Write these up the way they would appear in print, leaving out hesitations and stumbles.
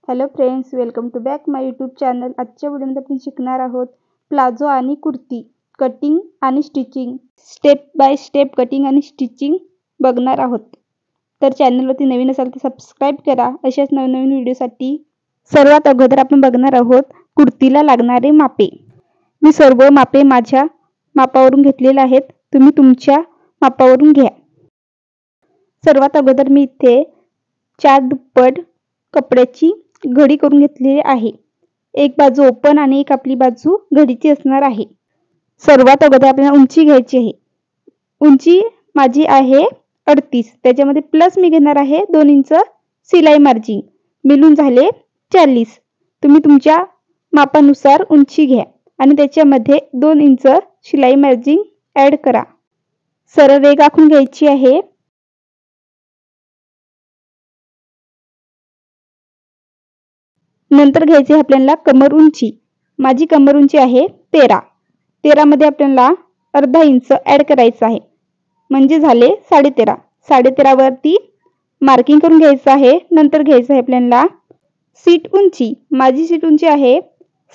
Hello friends, welcome to back my YouTube channel. आजच्या व्हिडिओमध्ये आपण शिकणार आहोत प्लाझो आणि कुर्ती कटिंग आणि stitching. Step by step cutting आणि स्टिचिंग बघणार आहोत. तर चॅनलवरती नवीन असाल तर सबस्क्राईब करा अशाच नवनवीन व्हिडिओसाठी. सर्वात अगोदर आपण बघणार आहोत कुर्तीला लागणारे मापे. मी सर्व मापे माझ्या मापावरून घेतलेले आहेत. तुम्ही तुमच्या मापावरून घ्या. सर्वात अगोदर मी इथे 4 दुप्पट कपड्याची घडी करून घेतलेली आहे. एक बाजू ओपन आणि एक आपली बाजू घडीची असणार आहे. सर्वात अगोदर आपल्याला उंची घ्यायची आहे. उंची माझी आहे 38. त्याच्यामध्ये प्लस मी घेणार आहे 2 इंच सिलाई मार्जिन. मिळून झाले 40. तुम्ही तुमच्या मापानुसार उंची घ्या आणि त्याच्यामध्ये 2 इंच शिलाई मार्जिन ऍड करा. सरळ रेघ आखून घ्यायची आहे. नंतर घ्यायची आपल्याला कमर उंची. माझी कमर उंची आहे 13. 13 मध्ये आपल्याला अर्धा इंच ऍड करायचं आहे, म्हणजे झाले 13.5. 13.5 वरती मार्किंग करून घ्यायचं आहे. नंतर घ्यायचं आहे आपल्याला सीट उंची. माझी सीट उंची आहे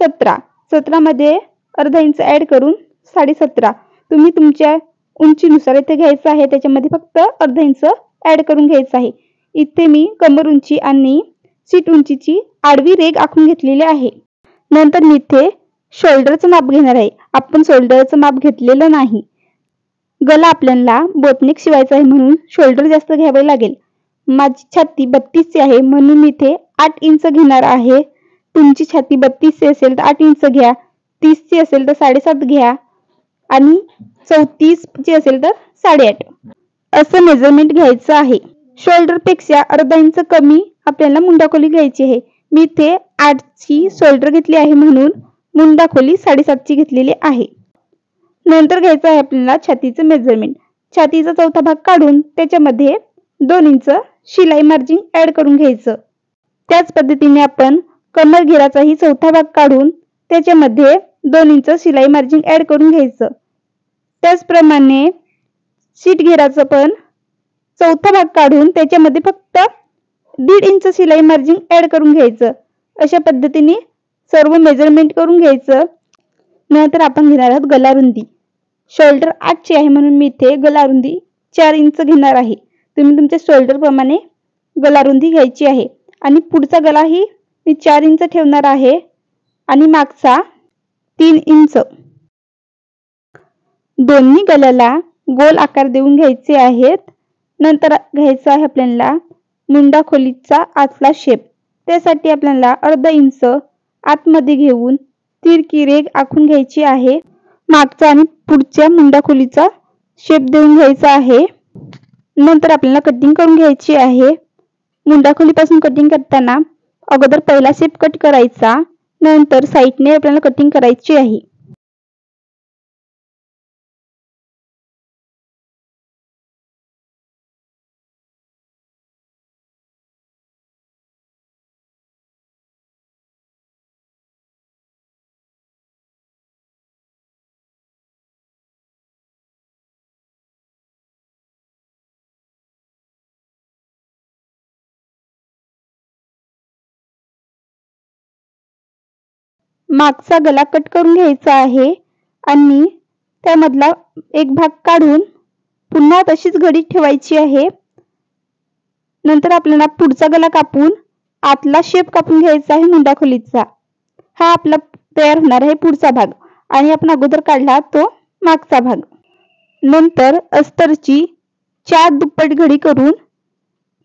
17. 17 मध्ये अर्धा इंच ऍड करून 17.5. तुम्ही तुमच्या उंचीनुसार इथे घ्यायचं आहे. त्याच्यामध्ये फक्त अर्धा इंच ऍड करून घ्यायचं आहे. इथे मी कमर उंची आणि सीट उंचीची आडवी रेघ आखून घेतलेली आहे. नंतर मी इथे शोल्डरचं माप घेणार आहे. आपण शोल्डरचं माप घेतलेलं नाही. गला आपल्याला बोटनेक शिवायचा आहे म्हणून शोल्डर जास्त घ्यावे लागेल. माझी छाती 32 ची आहे म्हणून मी इथे 8 इंच घेणार आहे. तुमची छाती 32 ची असेल तर 8 इंच घ्या. 30 ची असेल तर 7.5 घ्या आणि 34 ची असेल तर 8.5 असं मेजरमेंट घ्यायचं आहे. शोल्डर पेक्षा अर्धा इंच कमी आपल्याला मुंडाखोली घ्यायची आहे. मी इथे 8 ची शोल्डर घेतली आहे म्हणून मुंडाखोली 7.5 ची घेतलेली आहे. नंतर घ्यायचं आहे आपल्याला छातीचं मेजरमेंट. छातीचा चौथा भाग काढून त्याच्यामध्ये 2 इंच शिलाई मार्जिन ऍड करून घ्यायचं. त्याच पद्धतीने आपण कमर घेराचाही चौथा भाग काढून त्याच्यामध्ये 2 इंच शिलाई मार्जिन ऍड करून घ्यायचं. त्याचप्रमाणे सीट घेराचं पण चौथा भाग काढून त्याच्यामध्ये फक्त 1.5 इंच शिलाई मार्जिन ऍड करून घ्यायचं. अशा पद्धतीने सर्व मेजरमेंट करून घ्यायचं. नंतर आपण घेणार आहोत गलारुंदी. शोल्डर 8 ची आहे म्हणून मी इथे गलारुंदी 4 इंच घेणार आहे. तुम्ही तुमच्या शोल्डर प्रमाणे गलारुंदी घ्यायची आहे आणि पुढचा गलाही मी 4 इंच ठेवणार आहे आणि मागचा 3 इंच. दोन्ही गल्याला गोल आकार देऊन घ्यायचे आहेत. नंतर घ्यायचा आहे आपल्याला मुंडाखोलीचा आतला शेप. त्यासाठी आपल्याला अर्धा इंच आतमध्ये घेऊन तिरकी रेघ आखून घ्यायची आहे. मागचा आणि पुढच्या मुंडाखोलीचा शेप देऊन घ्यायचा आहे. नंतर आपल्याला कटिंग करून घ्यायची आहे. मुंडाखोलीपासून कटिंग करताना अगोदर पहिला शेप कट करायचा, नंतर साईडने आपल्याला कटिंग करायची आहे. मागचा गला कट करून घ्यायचा आहे आणि त्यामधला एक भाग काढून पुन्हा तशीच घडी ठेवायची आहे. नंतर आपल्याला पुढचा गला कापून आतला शेप कापून घ्यायचा आहे मुंडाखोलीचा. हा आपला तयार होणार आहे पुढचा भाग आणि आपण अगोदर काढला तो मागचा भाग. नंतर अस्तरची 4 दुप्पट घडी करून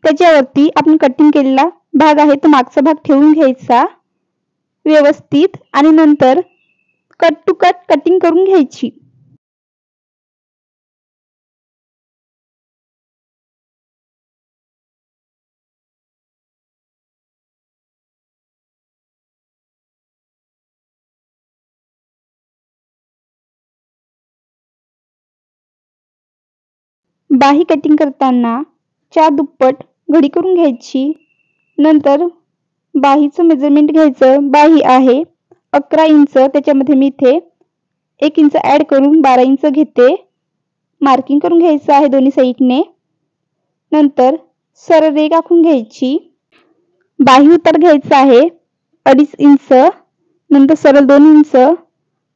त्याच्यावरती आपण कटिंग केलेला भाग आहे तो मागचा भाग ठेवून घ्यायचा व्यवस्थित आणि नंतर कट टू कट कटिंग करून घ्यायची. बाही कटिंग करताना 4 दुप्पट घडी करून घ्यायची. नंतर बाहीचं मेजरमेंट घ्यायचं. बाही आहे 11 इंच. त्याच्यामध्ये मी इथे 1 इंच ऍड करून 12 इंच घेते. मार्किंग करून घ्यायचं आहे दोन्ही साईडने. नंतर सरळ रेघ आखून घ्यायची. बाही उतार घ्यायचा आहे 2.5 इंच, नंतर सरळ 2 इंच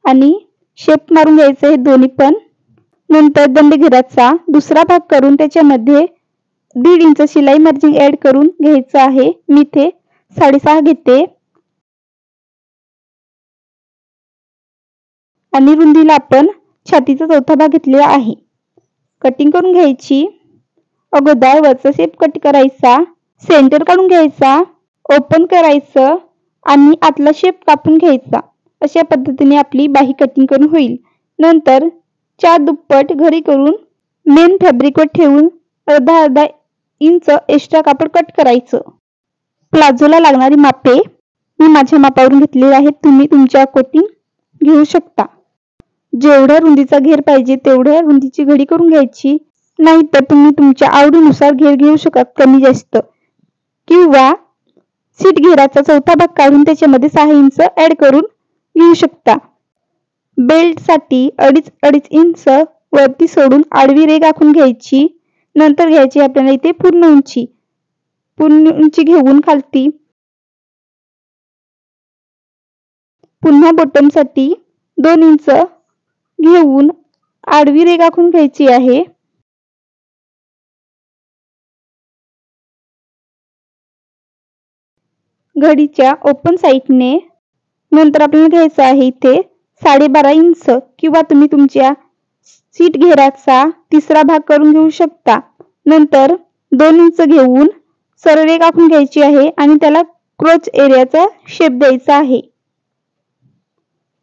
आणि शेप मारून घ्यायचं आहे दोन्ही पण. नंतर दंडघेराचा दुसरा भाग करून त्याच्यामध्ये 1.5 इंच शिलाई मार्जिन ऍड करून घ्यायचं आहे. मी इथे 6.5 घेते आणि रुंदीला आपण छातीचा चौथा भाग घेतलेला आहे. कटिंग करून घ्यायची. अगोदर वरचा शेप कट करायचा, सेंटर काढून घ्यायचा, ओपन करायचं आणि आतला शेप कापून घ्यायचा. अशा पद्धतीने आपली बाही कटिंग करून होईल. नंतर 4 दुप्पट घडी करून मेन फॅब्रिकवर ठेवून अर्धा इंच एक्स्ट्रा कापड कट करायचं. प्लाझोला लागणारी मापे मी माझ्या मापावरून घेतलेली आहेत. तुम्ही तुमच्या अकॉर्डिंग घेऊ शकता. जेवढ्या रुंदीचा घेर पाहिजे तेवढ्या रुंदीची घडी करून घ्यायची. नाहीतर तुम्ही तुमच्या आवडीनुसार घेर घेऊ शकता, कमी जास्त, किंवा सीट घेराचा चौथा भाग काढून त्याच्यामध्ये 6 इंच ऍड करून घेऊ शकता. बेल्ट साठी 2.5 इंच वरती सोडून आडवी रेघ आखून घ्यायची. नंतर घ्यायची आपल्याला इथे पूर्ण उंची घेऊन खालती पुन्हा बॉटम साठी 2 इंच घेऊन आडवी रेघ आखून घ्यायची आहे. घडीच्या ओपन साइडने नंतर आपल्याला घ्यायचं आहे इथे 12.5 इंच, किंवा तुम्ही तुमच्या सीट घेराचा तिसरा भाग करून घेऊ शकता. नंतर 2 इंच घेऊन सरळ रेघ आखून घ्यायची आहे आणि त्याला क्रोच एरियाचा शेप द्यायचा आहे.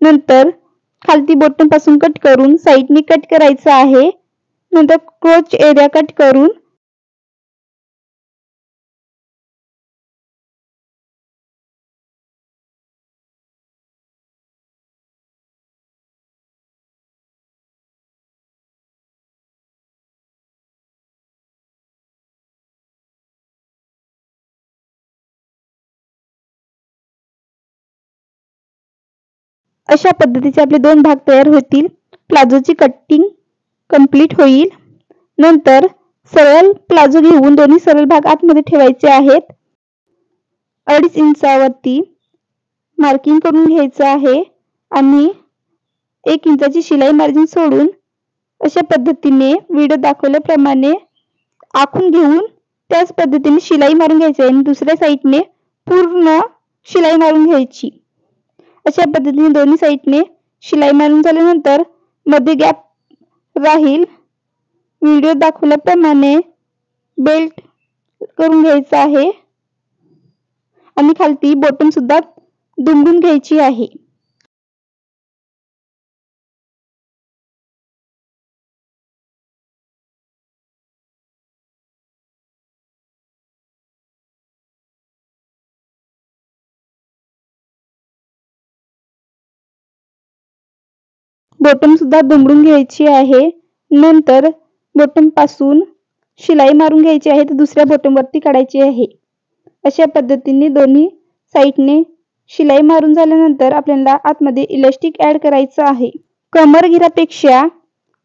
नंतर खालती बॉटम पासून कट करून साइडने कट करायचं आहे. नंतर क्रोच एरिया कट करून अशा पद्धतीचे आपले 2 भाग तयार होतील. प्लाझोची कटिंग कंप्लीट होईल. नंतर सरळ प्लाझो घेऊन दोन्ही सरळ भाग आतमध्ये ठेवायचे आहेत. 2.5 इंचावरती मार्किंग करून घ्यायचं आहे आणि 1 इंचाची शिलाई मार्जिन सोडून अशा पद्धतीने व्हिडिओ दाखवल्याप्रमाणे आखून घेऊन त्याच पद्धतीने शिलाई मारून घ्यायची आणि दुसऱ्या साइडने पूर्ण शिलाई मारून घ्यायची. अशा पद्धतीने दोन्ही साइडने शिलाई मारून झाल्यानंतर मध्ये गॅप राहील. व्हिडिओ दाखवल्याप्रमाणे बेल्ट करून घ्यायचा आहे आणि खालती बॉटम सुद्धा दुमडून घ्यायची आहे. बॉटम सुद्धा दुमडून घ्यायची आहे. नंतर बॉटम पासून शिलाई मारून घ्यायची आहे, तर दुसऱ्या बॉटम वरती काढायची आहे. अशा पद्धतीने दोन्ही साइडने शिलाई मारून झाल्यानंतर आपल्याला आतमध्ये इलास्टिक ऍड करायचं आहे. कमर घेरापेक्षा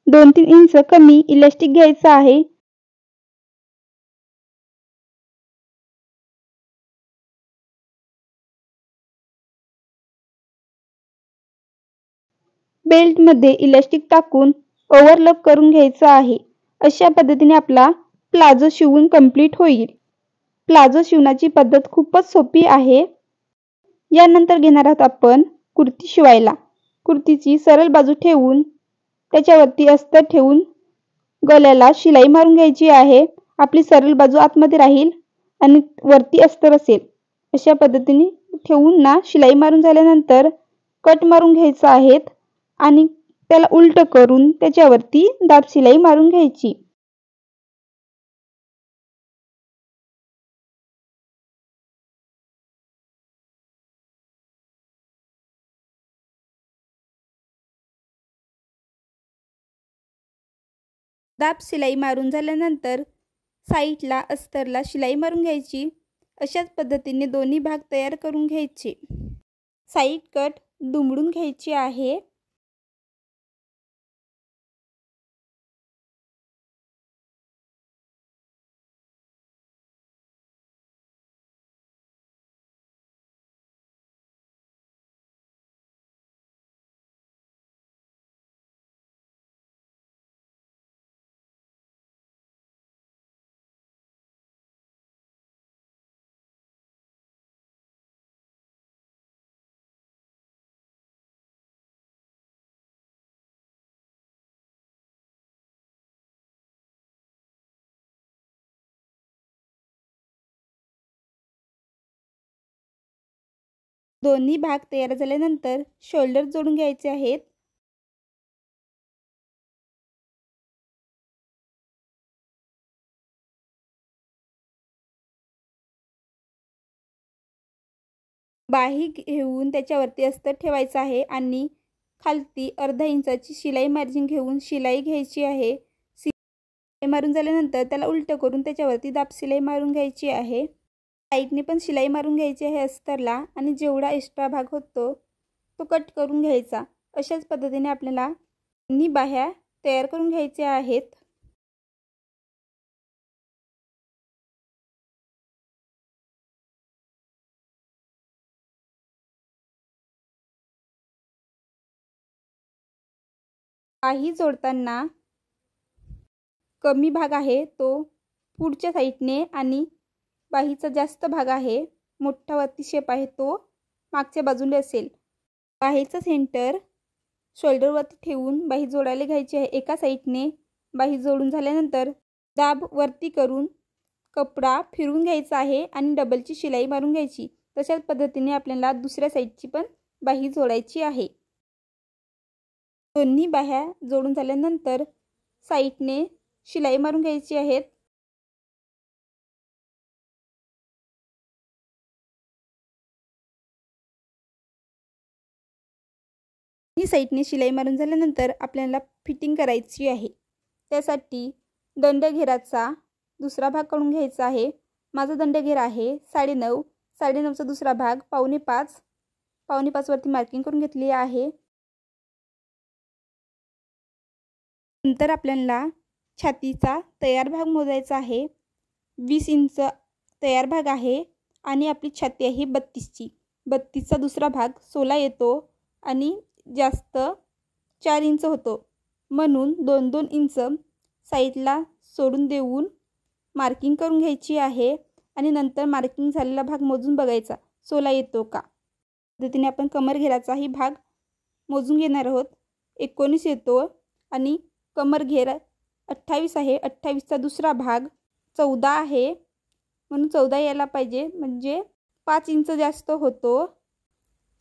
2-3 इंच कमी इलास्टिक घ्यायचं आहे. बेल्ट मध्ये इलास्टिक टाकून ओव्हरलॉक करून घ्यायचं आहे. अशा पद्धतीने आपला प्लाझो शिवून कंप्लीट होईल. प्लाझो शिवण्याची पद्धत खूपच सोपी आहे. यानंतर घेणार आहोत आपण कुर्ती शिवायला. कुर्तीची सरळ बाजू ठेवून त्याच्यावरती अस्तर ठेवून गळ्याला शिलाई मारून घ्यायची आहे. आपली सरळ बाजू आतमध्ये राहील आणि वरती अस्तर असेल. अशा पद्धतीने ठेवून ना शिलाई मारून झाल्यानंतर कट मारून घ्यायचं आहे आणि त्याला उलट करून त्याच्यावरती दाब शिलाई मारून घ्यायची. दाब शिलाई मारून झाल्यानंतर साइडला अस्तरला शिलाई मारून घ्यायची. अशाच पद्धतीने दोन्ही भाग तयार करून घ्यायचे. साइड कट दुमडून घ्यायची आहे. दोन्ही भाग तयार झाल्यानंतर शोल्डर जोडून घ्यायचे आहेत. बाही घेऊन त्याच्यावरती अस्तर ठेवायचं आहे आणि खालती अर्धा इंचाची शिलाई मार्जिन घेऊन शिलाई घ्यायची आहे. शिलाई मारून झाल्यानंतर त्याला उलटं करून त्याच्यावरती दाब शिलाई मारून घ्यायची आहे. साईडने पण शिलाई मारून घ्यायची आहे अस्तरला आणि जेवढा एक्स्ट्रा भाग होतो तो कट करून घ्यायचा. अशाच पद्धतीने आपल्याला दोन्ही बाह्या तयार करून घ्यायच्या आहेत. बाही जोडताना कमी भाग आहे तो पुढच्या साईडने आणि बाहीचा जास्त भाग आहे मोठा वरती शेप आहे तो मागच्या बाजूला असेल. बाहीचा सेंटर शोल्डरवरती ठेवून बाही जोडायला घ्यायची आहे. एका साईडने बाही जोडून झाल्यानंतर दाब वरती करून कपडा फिरून घ्यायचा आहे आणि डबलची शिलाई मारून घ्यायची. तशाच पद्धतीने आपल्याला दुसऱ्या साईडची पण बाही जोडायची आहे. दोन्ही बाह्या जोडून झाल्यानंतर साईडने शिलाई मारून घ्यायची आहेत. ही साईडने शिलाई मारून झाल्यानंतर आपल्याला फिटिंग करायची आहे. त्यासाठी दंडघेराचा दुसरा भाग काढून घ्यायचा आहे. माझा दंडघेर आहे 9.5. 9.5चा दुसरा भाग 4.5. 4.5 वरती मार्किंग करून घेतली आहे. नंतर आपल्याला छातीचा तयार भाग मोजायचा आहे. 20 इंच तयार भाग आहे आणि आपली छाती आहे 32ची. 32चा दुसरा भाग 16 येतो आणि जास्त 4 इंच होतो. म्हणून 2-2 इंच साईडला सोडून देऊन मार्किंग करून घ्यायची आहे आणि नंतर मार्किंग झालेला भाग मोजून बघायचा 16 येतो का. पद्धतीने आपण कमरघेराचा ही भाग मोजून घेणार आहोत. 19 येतो आणि कमरघेर 28 आहे. 28चा दुसरा भाग 14 आहे म्हणून 14 यायला पाहिजे म्हणजे 5 इंच जास्त होतो.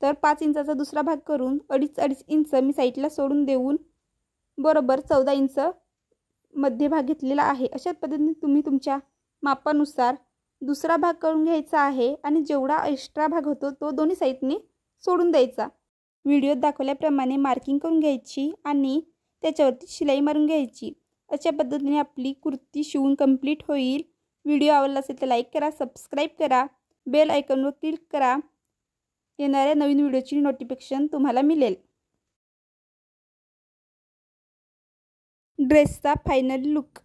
तर 5 इंचाचा दुसरा भाग करून 2.5 इंच मी साईडला सोडून देऊन बरोबर 14 इंच मध्ये भाग घेतलेला आहे. अशाच पद्धतीने तुम्ही तुमच्या मापानुसार दुसरा भाग करून घ्यायचा आहे आणि जेवढा एक्स्ट्रा भाग होतो तो दोन्ही साईडने सोडून द्यायचा. व्हिडिओत दाखवल्याप्रमाणे मार्किंग करून घ्यायची आणि त्याच्यावरती शिलाई मारून घ्यायची. अशा पद्धतीने आपली कुर्ती शिवून कंप्लीट होईल. व्हिडिओ आवडला असेल तर लाईक करा, सबस्क्राईब करा, बेल आयकॉनवर क्लिक करा. येणाऱ्या नवीन व्हिडिओची नोटिफिकेशन तुम्हाला मिळेल. ड्रेसचा फायनल लुक.